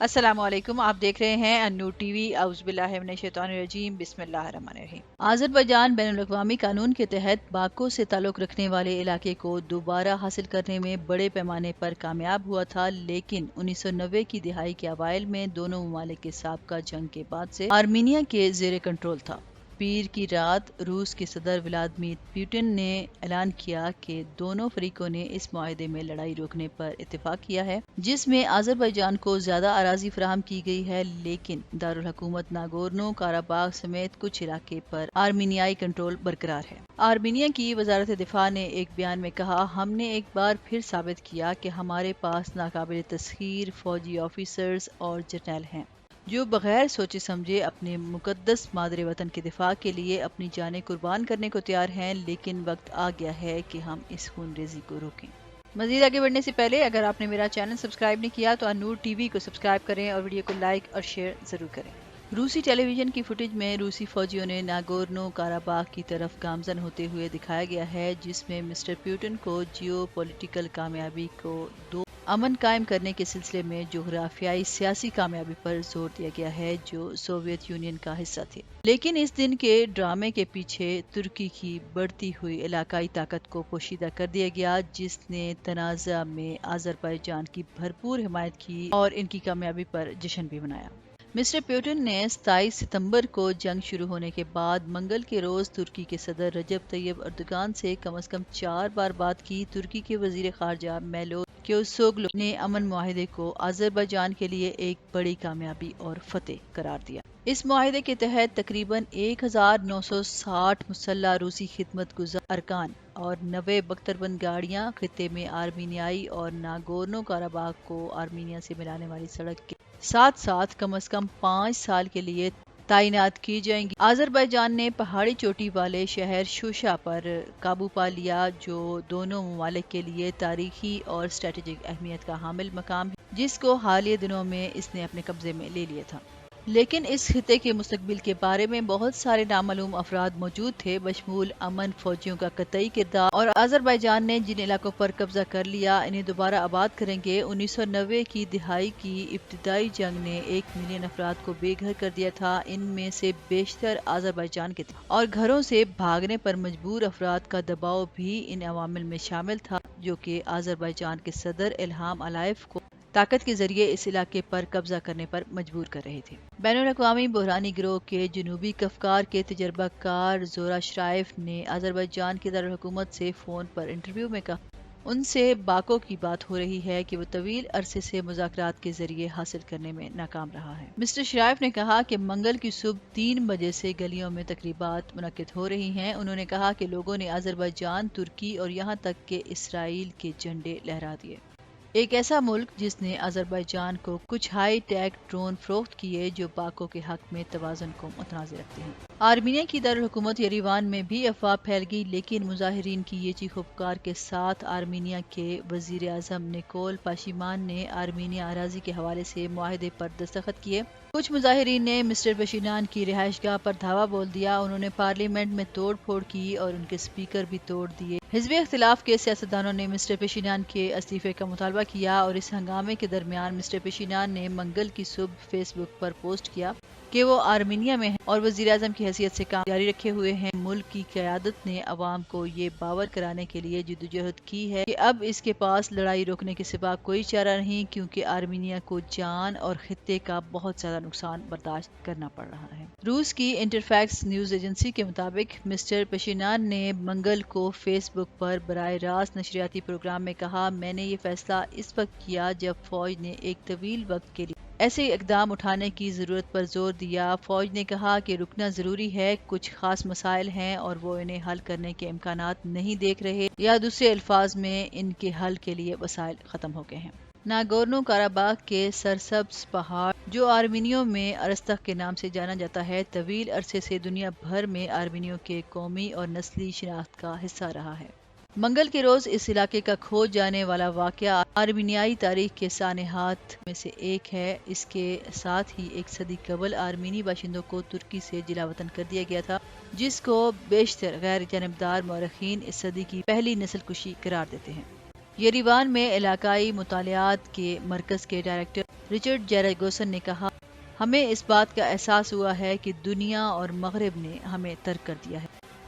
अस्सलाम वालेकुम। आप देख रहे हैं अन्नूर टीवी। औज़ुबिल्लाहि मिनश्शैतानिर्रजीम। बिस्मिल्लाहिर्रहमानिर्रहीम। आज़रबाईजान बैनुल-अक़वामी कानून के तहत बाको से ताल्लुक़ रखने वाले इलाके को दोबारा हासिल करने में बड़े पैमाने पर कामयाब हुआ था, लेकिन 1990 की दिहाई के अवाइल में दोनों ममालिक के साबका जंग के बाद से आर्मीनिया के ज़ेर कंट्रोल था। पीर की रात रूस के सदर व्लादिमीर पुतिन ने ऐलान किया कि दोनों फरीकों ने इस मुआहदे में लड़ाई रोकने पर इत्तेफाक किया है, जिसमें आज़रबाईजान को ज्यादा अराजी फराहम की गई है, लेकिन दारुल हुकूमत नागोर्नो काराबाग समेत कुछ इलाके पर आर्मीनियाई कंट्रोल बरकरार है। आर्मीनिया की वजारत दिफा ने एक बयान में कहा, हमने एक बार फिर साबित किया कि हमारे पास नाकाबिल तस्खीर फौजी ऑफिसर्स और जर्नैल हैं जो बगैर सोचे समझे अपने मुकद्दस मादरे वतन के दिफा के लिए अपनी जानें कुर्बान करने को तैयार हैं, लेकिन वक्त आ गया है कि हम इस खून रेजी को रोकें। मजीद आगे बढ़ने से पहले अगर आपने मेरा चैनल सब्सक्राइब नहीं किया तो अन्नूर टीवी को सब्सक्राइब करें और वीडियो को लाइक और शेयर जरूर करें। रूसी टेलीविजन की फुटेज में रूसी फौजियों ने नागोर्नो काराबाग की तरफ गामजन होते हुए दिखाया गया है, जिसमें मिस्टर पुतिन को जियो पॉलिटिकल कामयाबी को दो अमन कायम करने के सिलसिले में जोग्राफियाई सियासी कामयाबी पर जोर दिया गया है, जो सोवियत यूनियन का हिस्सा थे। लेकिन इस दिन के ड्रामे के पीछे तुर्की की बढ़ती हुई इलाकाई ताकत को पोशीदा कर दिया गया, जिसने तनाज़ा में आज़रबाईजान की भरपूर हिमायत की और इनकी कामयाबी पर जश्न भी मनाया। मिस्टर पुतिन ने 27 सितंबर को जंग शुरू होने के बाद मंगल के रोज तुर्की के सदर रजब तैयब अर्दोगान से कम 4 बार बात की। तुर्की के वजीर खारजा मेवलूत क्यावुसोग्लू ने अमन मुआहिदे को आज़रबाईजान के लिए एक बड़ी कामयाबी और फतेह करार दिया। इस मुआहिदे के तहत तकरीबन 1960 मुसल्लह रूसी खिदमत गुजार अरकान और 90 बख्तरबंद गाड़ियां खित्ते में आर्मीनियाई और नागोर्नो काराबाग को आर्मीनिया से मिलाने वाली सड़क के साथ साथ कम 5 साल के लिए तैनात की जाएंगी। आज़रबाईजान ने पहाड़ी चोटी वाले शहर शूशा पर काबू पा लिया, जो दोनों ममालिक के लिए तारीखी और स्ट्रेटेजिक अहमियत का हामिल मकाम है, जिसको हालिया दिनों में इसने अपने कब्जे में ले लिया था। लेकिन इस खिते के मुस्तकबिल के बारे में बहुत सारे नामालूम अफराद मौजूद थे, बशमूल अमन फौजियों का कतई किरदार और आज़रबाईजान ने जिन इलाकों पर कब्जा कर लिया इन्हें दोबारा आबाद करेंगे। 1990 की दिहाई की इब्तिदाई जंग ने 1 मिलियन अफराद को बेघर कर दिया था। इनमें से बेशतर आज़रबाईजान के थे और घरों से भागने पर मजबूर अफराद का दबाव भी इन अवामिल में शामिल था, जो कि आज़रबाईजान के सदर इल्हाम अलाइव को ताकत के जरिए इस इलाके पर कब्जा करने पर मजबूर कर रहे थे। बैनुल-अक़वामी बहरानी गिरोह के जनूबी कफ्कार के तजर्बाकार जोरा शराइफ ने आज़रबाईजान के दारुल हुकूमत से फ़ोन पर इंटरव्यू में कहा, उनसे बाको की बात हो रही है कि वो तवील अरसे से मुज़ाकरात के जरिए हासिल करने में नाकाम रहा है। मिस्टर शराइफ ने कहा कि मंगल की सुबह 3 बजे से गलियों में तकरीबात मुनक्किद हो रही हैं। उन्होंने कहा कि लोगों ने आज़रबाईजान, तुर्की और यहाँ तक के इसराइल के झंडे लहरा दिए। एक ऐसा मुल्क जिसने आज़रबाईजान को कुछ हाई टेक ड्रोन फरोख्त किए जो बाको के हक में तवाज़ुन को मुतनाज़ रखते हैं। आर्मीनिया की दारुल हुकूमत यरीवान में भी अफवाह फैल गई, लेकिन मुजाहिरीन की ये चीख पुकार के साथ आर्मीनिया के वजीर आज़म निकोल पाशिमान ने आर्मीनिया अराजी के हवाले से मुआहिदे पर दस्तखत किए। कुछ मुजाहिरीन ने मिस्टर पशिनान की रिहाइशगाह पर धावा बोल दिया। उन्होंने पार्लियामेंट में तोड़ फोड़ की और उनके स्पीकर भी तोड़ दिए। हिज़्ब इख्तिलाफ के सियासतदानों ने मिस्टर पशिनान के इस्तीफे का मुतालबा किया और इस हंगामे के दरमियान मिस्टर पशिनान ने मंगल की सुबह फेसबुक पर पोस्ट किया कि वो आर्मीनिया में हैं और वज़ीर आज़म की हैसियत से काम जारी रखे हुए हैं। मुल्क की क़यादत ने अवाम को ये बावर कराने के लिए जद्दोजहद की है कि अब इसके पास लड़ाई रोकने के सिवा कोई चारा नहीं, क्योंकि आर्मीनिया को जान और खित्ते का बहुत ज्यादा नुकसान बर्दाश्त करना पड़ रहा है। रूस की इंटरफैक्स न्यूज एजेंसी के मुताबिक मिस्टर पशिनान ने मंगल को फेसबुक पर बराह रास्त नशरियाती प्रोग्राम में कहा, मैंने ये फैसला इस वक्त किया जब फौज ने एक तवील वक्त के लिए ऐसे इकदाम उठाने की जरूरत पर जोर दिया। फौज ने कहा कि रुकना जरूरी है, कुछ खास मसाइल हैं और वो इन्हें हल करने के इम्कानात नहीं देख रहे, या दूसरे अल्फाज में इनके हल के लिए वसाइल खत्म हो गए हैं। नागोर्नो काराबाग के सरसब्ज पहाड़, जो आर्मीनियों में अरस्तक के नाम से जाना जाता है, तवील अरसे से दुनिया भर में आर्मीनियों के कौमी और नस्ली शिनाख्त का हिस्सा रहा है। मंगल के रोज इस इलाके का खो जाने वाला वाकया आर्मीनियाई तारीख के सानेहात में से एक है। इसके साथ ही एक सदी कबल आर्मीनी बाशिंदों को तुर्की से जिलावतन कर दिया गया था, जिसको बेशतर गैर जानबदार मौरखीन इस सदी की पहली नस्ल कुशी करार देते हैं। येरीवान में इलाकाई मुतालियात के मरकज के डायरेक्टर رچرڈ جیراگوسن نے کہا، ہمیں اس بات کا احساس ہوا ہے کہ دنیا اور مغرب نے ہمیں ترک کر دیا ہے۔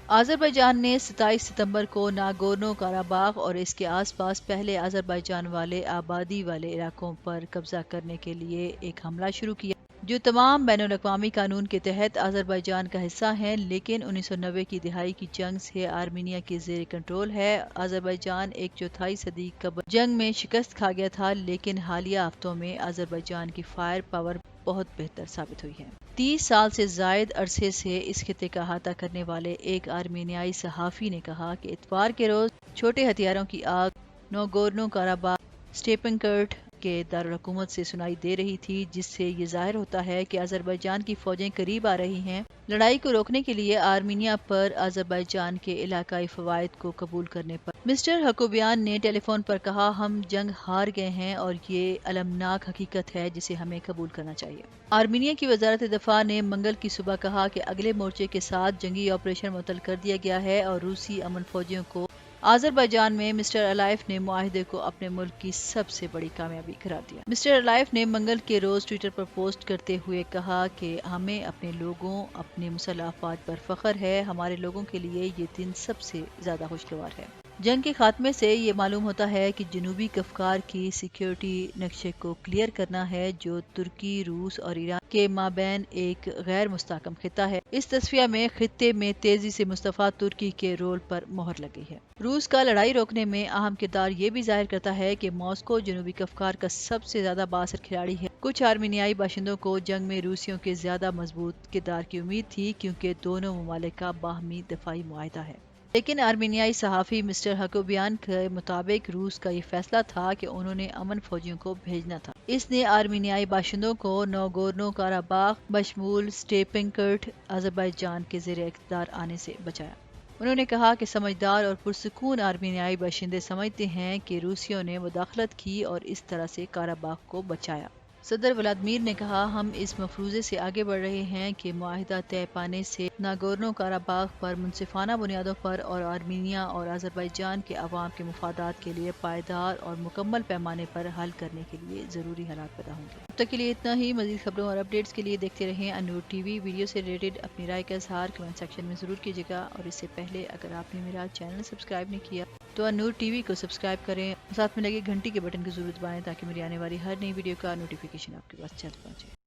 آذربائیجان نے 27 ستمبر کو ناگورنو کاراباغ اور اس کے آس پاس پہلے آذربائیجان والے آبادی والے علاقوں پر قبضہ کرنے کے لیے ایک حملہ شروع کیا، جو تمام بین الاقوامی قانون کے تحت آذربائیجان کا حصہ ہیں، لیکن 1990 کی دہائی کی جنگ سے آرمینیا کے زیر کنٹرول ہے۔ آذربائیجان ایک چوتھائی صدی قبل جنگ میں شکست کھا گیا تھا، لیکن حالیہ ہفتوں میں آذربائیجان کی فائر پاور بہت بہتر ثابت ہوئی ہے۔ 30 سال سے زائد عرصے سے اس خطے کا احاطہ کرنے والے ایک آرمینیائی صحافی نے کہا کہ اتوار کے روز چھوٹے ہتھیاروں کی آگ ناگورنو کاراباغ اسٹیپنکرٹ کے دارالحکومت سے سنائی دے رہی تھی، جس سے یہ ظاہر ہوتا ہے کہ آذربائیجان کی فوجیں قریب آ رہی ہیں۔ لڑائی کو روکنے کے لیے آرمینیا پر آذربائیجان کے علاقائی فوائد کو قبول کرنے پر مسٹر حکوبیان نے ٹیلی فون پر کہا، ہم جنگ ہار گئے ہیں اور یہ المناک حقیقت ہے جسے ہمیں قبول کرنا چاہیے۔ آرمینیا کی وزارت دفاع نے منگل کی صبح کہا کہ اگلے مورچے کے ساتھ جنگی آپریشن معطل کر دیا گیا ہے اور روسی امن فوجیوں کو آذربائیجان میں مسٹر الائیف نے معاہدے کو اپنے ملک کی سب سے بڑی کامیابی قرار دیا۔ مسٹر الائیف نے منگل کے روز ٹویٹر پر پوسٹ کرتے ہوئے کہا کہ ہمیں اپنے لوگوں، اپنے مسلح افواج پر فخر ہے، ہمارے لوگوں کے لیے یہ دن سب سے زیادہ خوشگوار ہے۔ جنگ کے خاتمے سے یہ معلوم ہوتا ہے کہ جنوبی کفکار کی سیکیورٹی نقشے کو کلیئر کرنا ہے، جو ترکی، روس اور ایران کے مابین ایک غیر مستحکم خطہ ہے۔ اس تصفیہ میں خطے میں تیزی سے مصطفی ترکی کے رول پر مہر لگی ہے۔ روس کا لڑائی روکنے میں اہم کردار یہ بھی ظاہر کرتا ہے کہ ماسکو جنوبی کفکار کا سب سے زیادہ بااثر کھلاڑی ہے۔ کچھ آرمینیائی باشندوں کو جنگ میں روسیوں کے زیادہ مضبوط کردار کی امید تھی، کیونکہ دونوں ممالک کا باہمی دفاعی معاہدہ ہے۔ لیکن آرمینیائی صحافی مسٹر حکوبیان کے مطابق روس کا یہ فیصلہ تھا کہ انہوں نے امن فوجیوں کو بھیجنا تھا۔ اس نے آرمینیائی باشندوں کو ناگورنو کاراباغ بشمول اسٹیپنکرٹ آذربائیجان کے زیر اقتدار آنے سے بچایا۔ انہوں نے کہا کہ سمجھدار اور پرسکون آرمینیائی باشندے سمجھتے ہیں کہ روسیوں نے مداخلت کی اور اس طرح سے کاراباغ کو بچایا۔ صدر ولادیمیر نے کہا، ہم اس مفروضے سے آگے بڑھ رہے ہیں کہ معاہدہ طے پانے سے ناگورنو کاراباغ پر منصفانہ بنیادوں پر اور آرمینیا اور آذربائیجان کے عوام کے مفادات کے لیے پائیدار اور مکمل پیمانے پر حل کرنے کے لیے ضروری حالات پیدا ہوں گے۔ اب تک کے لیے اتنا ہی۔ مزید خبروں اور اپڈیٹس کے لیے دیکھتے رہیں انور ٹی وی۔ ویڈیو سے ریلیٹڈ اپنی رائے کا اظہار کمنٹ سیکشن میں ضرور کیجیے گا، اور اس سے پہلے اگر آپ نے میرا چینل سبسکرائب نہیں کیا تو انور ٹی وی کو سبسکرائب کریں اور ساتھ میں لگے گھنٹی کے بٹن کو ضرور دبائیں تاکہ میری آنے والی ہر نئی ویڈیو کا نوٹیفیکیشن آپ کے پاس جلد پہنچے۔